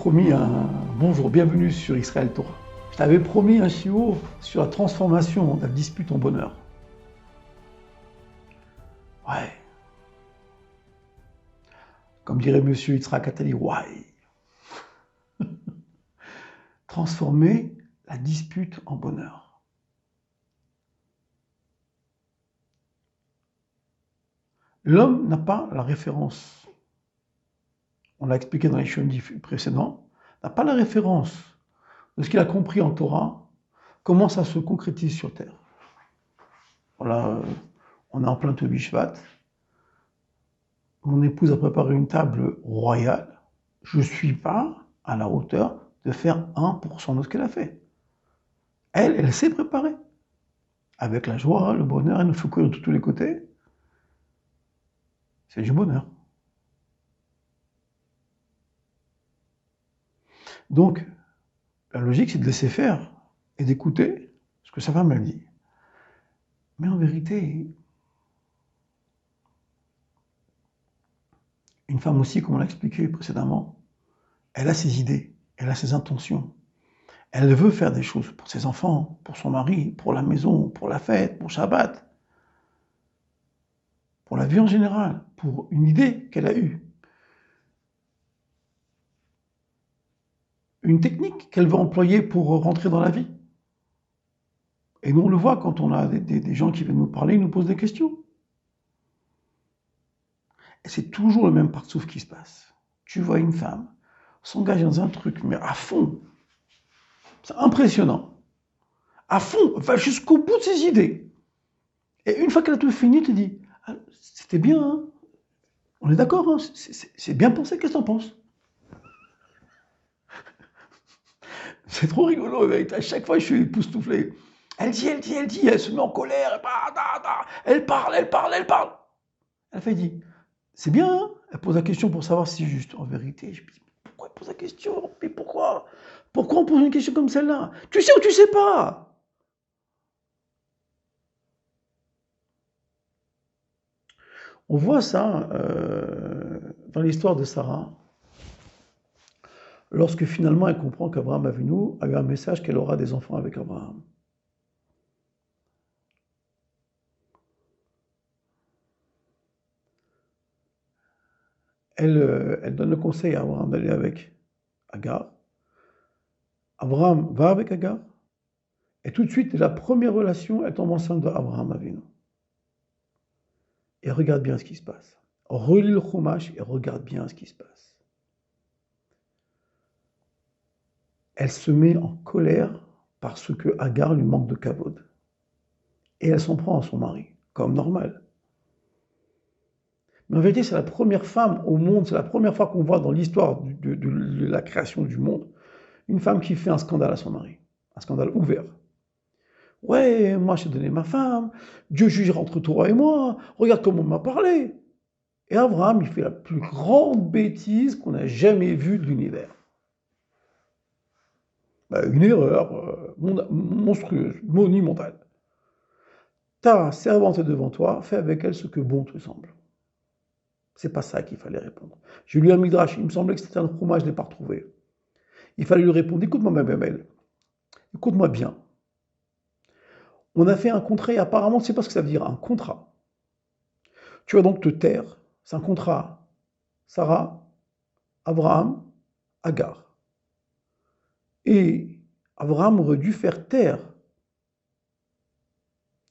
promis un bonjour, bienvenue sur Israël Torah. Je t'avais promis un shiur sur la transformation de la dispute en bonheur. Ouais. Comme dirait monsieur Yitzhak Attali, ouais. Transformer la dispute en bonheur. L'homme n'a pas la référence. On l'a expliqué dans les shiurim précédents, n'a pas la référence de ce qu'il a compris en Torah, comment ça se concrétise sur terre. Voilà, on est en plein Tobi Shvat. Mon épouse a préparé une table royale. Je ne suis pas à la hauteur de faire 1% de ce qu'elle a fait. Elle s'est préparée. Avec la joie, le bonheur, elle nous fait courir de tous les côtés. C'est du bonheur. Donc, la logique, c'est de laisser faire et d'écouter ce que sa femme elle dit. Mais en vérité, une femme aussi, comme on l'a expliqué précédemment, elle a ses idées, elle a ses intentions. Elle veut faire des choses pour ses enfants, pour son mari, pour la maison, pour la fête, pour Shabbat, pour la vie en général, pour une idée qu'elle a eue. Une technique qu'elle veut employer pour rentrer dans la vie. Et nous, on le voit quand on a des gens qui viennent nous parler, ils nous posent des questions. Et c'est toujours le même partsouf qui se passe. Tu vois une femme s'engager dans un truc, mais à fond. C'est impressionnant. À fond, va jusqu'au bout de ses idées. Et une fois qu'elle a tout fini, tu te dis, ah, c'était bien, hein, on est d'accord, hein, c'est bien pensé, qu'est-ce que t'en penses? C'est trop rigolo, mec. À chaque fois, je suis époustouflé. Elle dit, elle se met en colère, elle parle. Elle fait, dit, c'est bien, hein? Elle pose la question pour savoir si c'est juste. En vérité, je me dis, pourquoi elle pose la question? Mais pourquoi? Pourquoi on pose une question comme celle-là? Tu sais ou tu sais pas? On voit ça dans l'histoire de Sarah. Lorsque finalement elle comprend qu'Abraham Avinu a eu un message qu'elle aura des enfants avec Abraham. Elle donne le conseil à Abraham d'aller avec Agar. Abraham va avec Agar. Et tout de suite, la première relation, elle tombe enceinte d'Abraham Avinu. Et regarde bien ce qui se passe. Relis le Chumash et regarde bien ce qui se passe. Elle se met en colère parce que Agar lui manque de kavod. Et elle s'en prend à son mari, comme normal. Mais en vérité, c'est la première femme au monde, c'est la première fois qu'on voit dans l'histoire de la création du monde, une femme qui fait un scandale à son mari. Un scandale ouvert. Ouais, moi j'ai donné ma femme, Dieu jugera entre toi et moi, regarde comment on m'a parlé. Et Abraham, il fait la plus grande bêtise qu'on a jamais vue de l'univers. Une erreur monstrueuse, monumentale. Ta servante est devant toi, fais avec elle ce que bon te semble. C'est pas ça qu'il fallait répondre. J'ai lu un midrash, il me semblait que c'était un fromage, je ne l'ai pas retrouvé. Il fallait lui répondre, écoute-moi ma belle, écoute-moi bien. On a fait un contrat et apparemment, tu sais pas ce que ça veut dire, un contrat. Tu vas donc te taire, c'est un contrat. Sarah, Abraham, Agar. Et Abraham aurait dû faire taire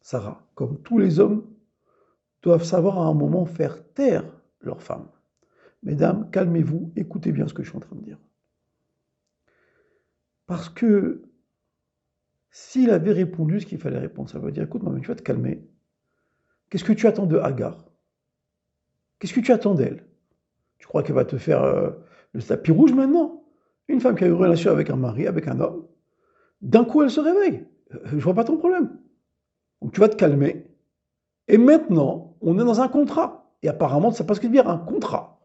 Sarah, comme tous les hommes doivent savoir à un moment faire taire leur femme. Mesdames, calmez-vous, écoutez bien ce que je suis en train de dire. Parce que s'il avait répondu ce qu'il fallait répondre, ça veut dire, écoute, maman, tu vas te calmer. Qu'est-ce que tu attends de Agar? Qu'est-ce que tu attends d'elle? Tu crois qu'elle va te faire le tapis rouge maintenant? Une femme qui a eu une relation avec un mari, avec un homme, d'un coup elle se réveille. Je vois pas ton problème. Donc tu vas te calmer. Et maintenant, on est dans un contrat. Et apparemment, ça passe que dire un contrat.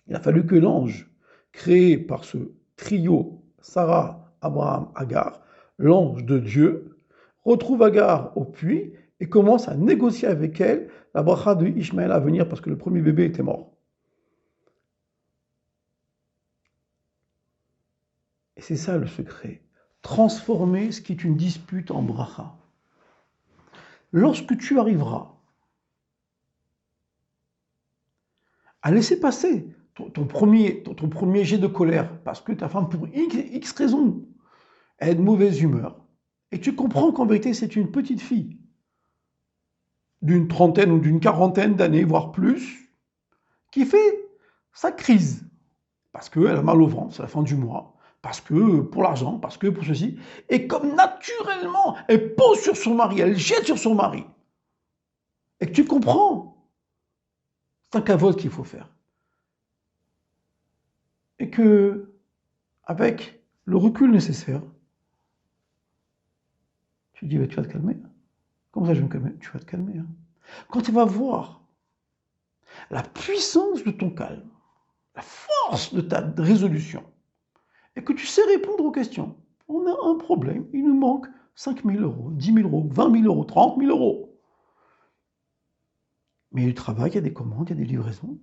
Il a fallu que l'ange, créé par ce trio, Sarah, Abraham, Agar, l'ange de Dieu, retrouve Agar au puits et commence à négocier avec elle la bracha de Ishmaël à venir parce que le premier bébé était mort. Et c'est ça le secret. Transformer ce qui est une dispute en bracha. Lorsque tu arriveras à laisser passer ton premier jet de colère, parce que ta femme, pour X raison, est de mauvaise humeur, et tu comprends qu'en vérité, c'est une petite fille d'une trentaine ou d'une quarantaine d'années, voire plus, qui fait sa crise, parce qu'elle a mal au ventre, c'est la fin du mois, parce que pour l'argent, parce que pour ceci, et comme naturellement, elle pose sur son mari, elle jette sur son mari, et que tu comprends, c'est un cavode qu'il faut faire. Et que, avec le recul nécessaire, tu dis, tu vas te calmer. Comment ça je vais me calmer? Tu vas te calmer. Quand tu vas voir la puissance de ton calme, la force de ta résolution, et que tu sais répondre aux questions. On a un problème, il nous manque 5 000 euros, 10 000 euros, 20 000 euros, 30 000 euros. Mais il y a du travail, il y a des commandes, il y a des livraisons.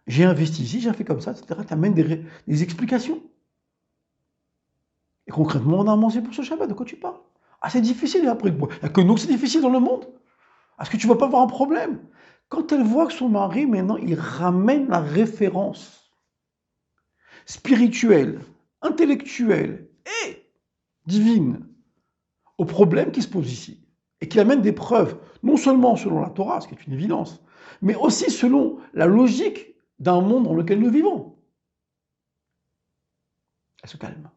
J'ai investi ici, j'ai fait comme ça, etc. Tu amènes des explications. Et concrètement, on a mangé pour ce Shabbat, de quoi tu parles? Ah, c'est difficile, après, il n'y a que nous que c'est difficile dans le monde. Est-ce que tu ne vas pas avoir un problème? Quand elle voit que son mari, maintenant, il ramène la référence spirituelle, intellectuelle et divine au problème qui se pose ici, et qu'il amène des preuves, non seulement selon la Torah, ce qui est une évidence, mais aussi selon la logique d'un monde dans lequel nous vivons. Elle se calme.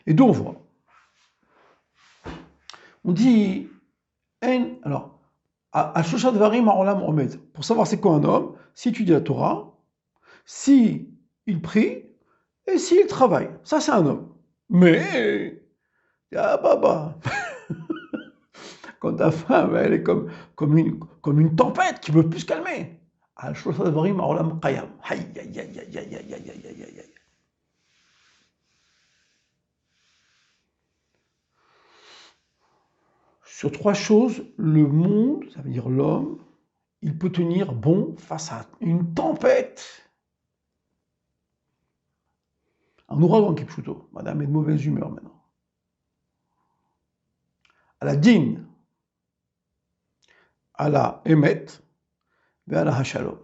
Et donc on voit. On dit, alors, à Shoshat Varim Olam Omed, pour savoir c'est quoi un homme, s'il étudie la Torah, s'il prie, et s'il travaille. Ça, c'est un homme. Mais, ah baba, quand ta femme, elle est comme une tempête qui ne veut plus se calmer. Al Shoshat Varim Olam Qayam. Aïe, aïe, aïe, aïe, aïe, aïe, aïe, aïe, aïe, aïe. Sur 3 choses, le monde, ça veut dire l'homme, il peut tenir bon face à une tempête. Un ouragan qui plutôt. Madame est de mauvaise humeur maintenant. À la din, à la émet, et à la hachalom.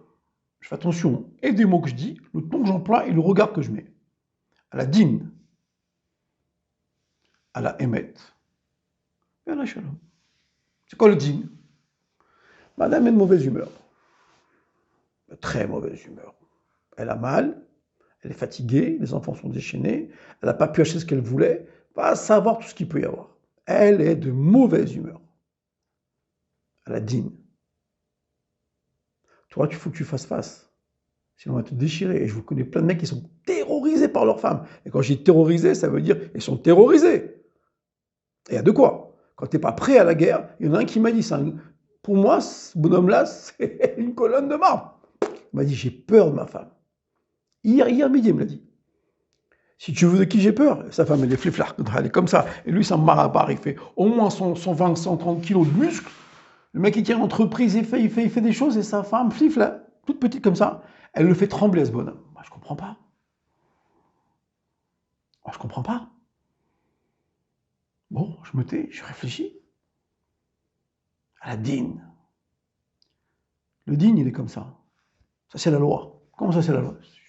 Je fais attention et des mots que je dis, le ton que j'emploie et le regard que je mets. À la din, à la émet, et à la shalom. C'est quoi le din? Madame est de mauvaise humeur. De très mauvaise humeur. Elle a mal, elle est fatiguée, les enfants sont déchaînés, elle n'a pas pu acheter ce qu'elle voulait, pas savoir tout ce qu'il peut y avoir. Elle est de mauvaise humeur. À la din. Toi, il faut que tu fasses face. Sinon, on va te déchirer. Et je vous connais plein de mecs qui sont terrorisés par leurs femmes. Et quand je dis terrorisés, ça veut dire qu'ils sont terrorisés. Et il y a de quoi. Quand tu n'es pas prêt à la guerre, il y en a un qui m'a dit ça. Pour moi, ce bonhomme-là, c'est une colonne de marbre. Il m'a dit, j'ai peur de ma femme. Hier midi, il me l'a dit. Si tu veux de qui j'ai peur, sa femme, elle est fliflar, elle est comme ça. Et lui, c'est un marabar, il fait au moins 120, 130 kilos de muscles. Le mec, il tient l'entreprise, il fait des choses, et sa femme, flifla, toute petite comme ça, elle le fait trembler, ce bonhomme. Moi, je comprends pas. Moi, je comprends pas. Bon, je me tais, je réfléchis. À la dîne. Le dîne, il est comme ça. Ça, c'est la loi. Comment ça, c'est la loi? Chut,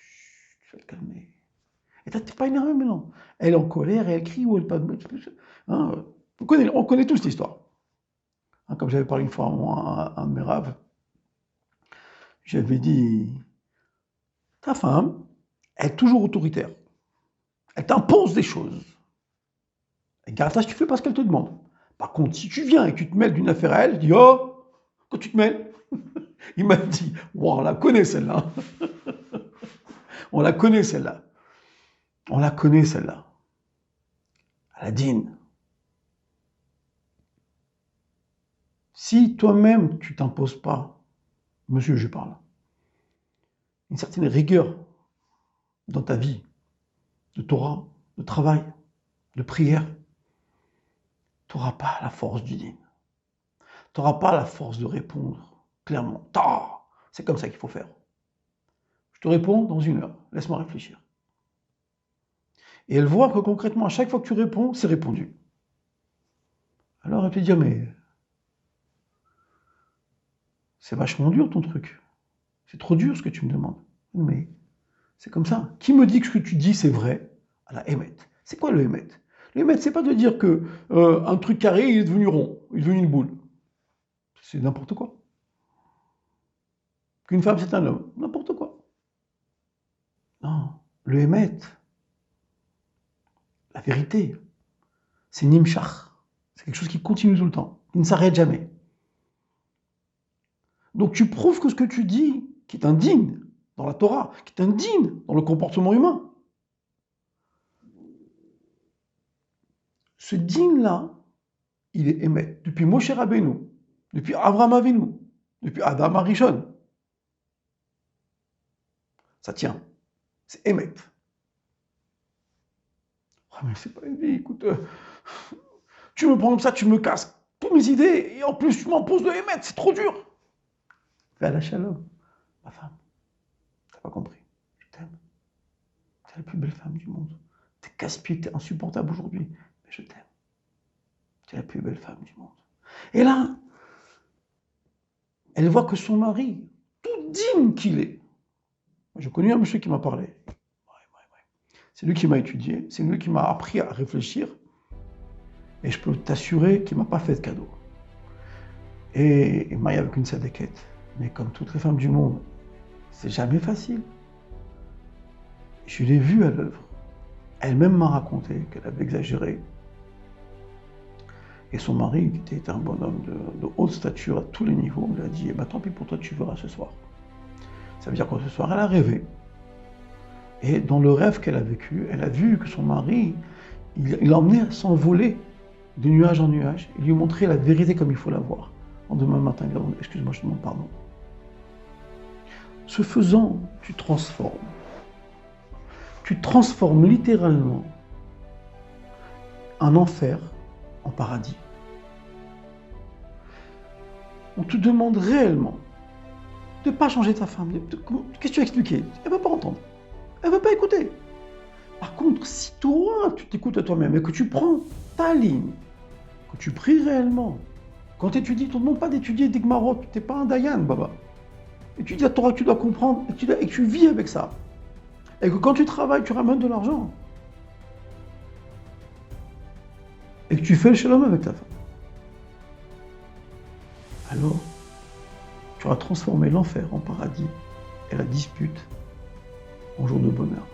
tu vas te calmer. Et t'es pas énervé maintenant. Elle est en colère et elle crie ou elle pas. Hein, on connaît tous l'histoire. Hein, comme j'avais parlé une fois à un de mes raves, j'avais dit, ta femme, elle est toujours autoritaire. Elle t'impose des choses. Et garde ça si tu fais pas ce qu'elle te demande. Par contre, si tu viens et que tu te mêles d'une affaire à elle, je dis, oh, quand tu te mêles, il m'a dit, wow, on la connaît celle-là. On la connaît celle-là. On la connaît celle-là. Aladine. Si toi-même tu t'imposes pas, monsieur, je parle, une certaine rigueur dans ta vie, de Torah, de travail, de prière, tu n'auras pas la force du dîn. Tu n'auras pas la force de répondre clairement. C'est comme ça qu'il faut faire. Je te réponds dans 1 heure. Laisse-moi réfléchir. Et elle voit que concrètement, à chaque fois que tu réponds, c'est répondu. Alors elle te dit, mais c'est vachement dur ton truc. C'est trop dur ce que tu me demandes. Mais c'est comme ça. Qui me dit que ce que tu dis, c'est vrai? À la émet. C'est quoi le émet? Le émet, c'est pas de dire que un truc carré, il est devenu rond, il est devenu une boule. C'est n'importe quoi. Qu'une femme, c'est un homme. N'importe quoi. Non. Le émet, la vérité, c'est nimshach. C'est quelque chose qui continue tout le temps, qui ne s'arrête jamais. Donc tu prouves que ce que tu dis, qui est indigne dans la Torah, qui est indigne dans le comportement humain, ce digne-là, il est émet. Depuis Moshe Rabbeinu, depuis Avraham Avinu, depuis Adam Arishon. Ça tient. C'est émet. Ah mais c'est pas évident, écoute, tu me prends comme ça, tu me casses toutes mes idées, et en plus tu m'en poses de émet, c'est trop dur. Fais à la shalom, ma femme. T'as pas compris. Je t'aime. T'es la plus belle femme du monde. T'es casse-pied, t'es insupportable aujourd'hui, mais je t'aime. T'es la plus belle femme du monde. Et là, elle voit que son mari, tout digne qu'il est, j'ai connu un monsieur qui m'a parlé. C'est lui qui m'a étudié, c'est lui qui m'a appris à réfléchir. Et je peux t'assurer qu'il ne m'a pas fait de cadeau. Et il m'a eu avec une sadéquette. Mais comme toutes les femmes du monde, c'est jamais facile. Je l'ai vue à l'œuvre. Elle-même m'a raconté qu'elle avait exagéré. Et son mari, qui était un bonhomme de haute stature à tous les niveaux, lui a dit, bah, tant pis pour toi, tu verras ce soir. Ça veut dire que ce soir, elle a rêvé. Et dans le rêve qu'elle a vécu, elle a vu que son mari, il l'emmenait s'envoler de nuage en nuage, et lui montrer la vérité comme il faut la voir. En demain matin, il a dit, excuse-moi, je te demande pardon. Ce faisant, tu transformes. Tu transformes littéralement un enfer en paradis. On te demande réellement de ne pas changer ta femme. Qu'est-ce que tu as expliqué? Elle ne va pas entendre. Elle ne va pas écouter. Par contre, si toi, tu t'écoutes à toi-même et que tu prends ta ligne, que tu pries réellement, quand tu étudies, on ne te demande pas d'étudier des Gmarot, tu n'es pas un Dayan, Baba. Étudie la Torah que tu dois comprendre et que tu vis avec ça. Et que quand tu travailles, tu ramènes de l'argent. Et que tu fais le shalom avec ta femme. Alors, tu auras transformé l'enfer en paradis et la dispute en jour de bonheur.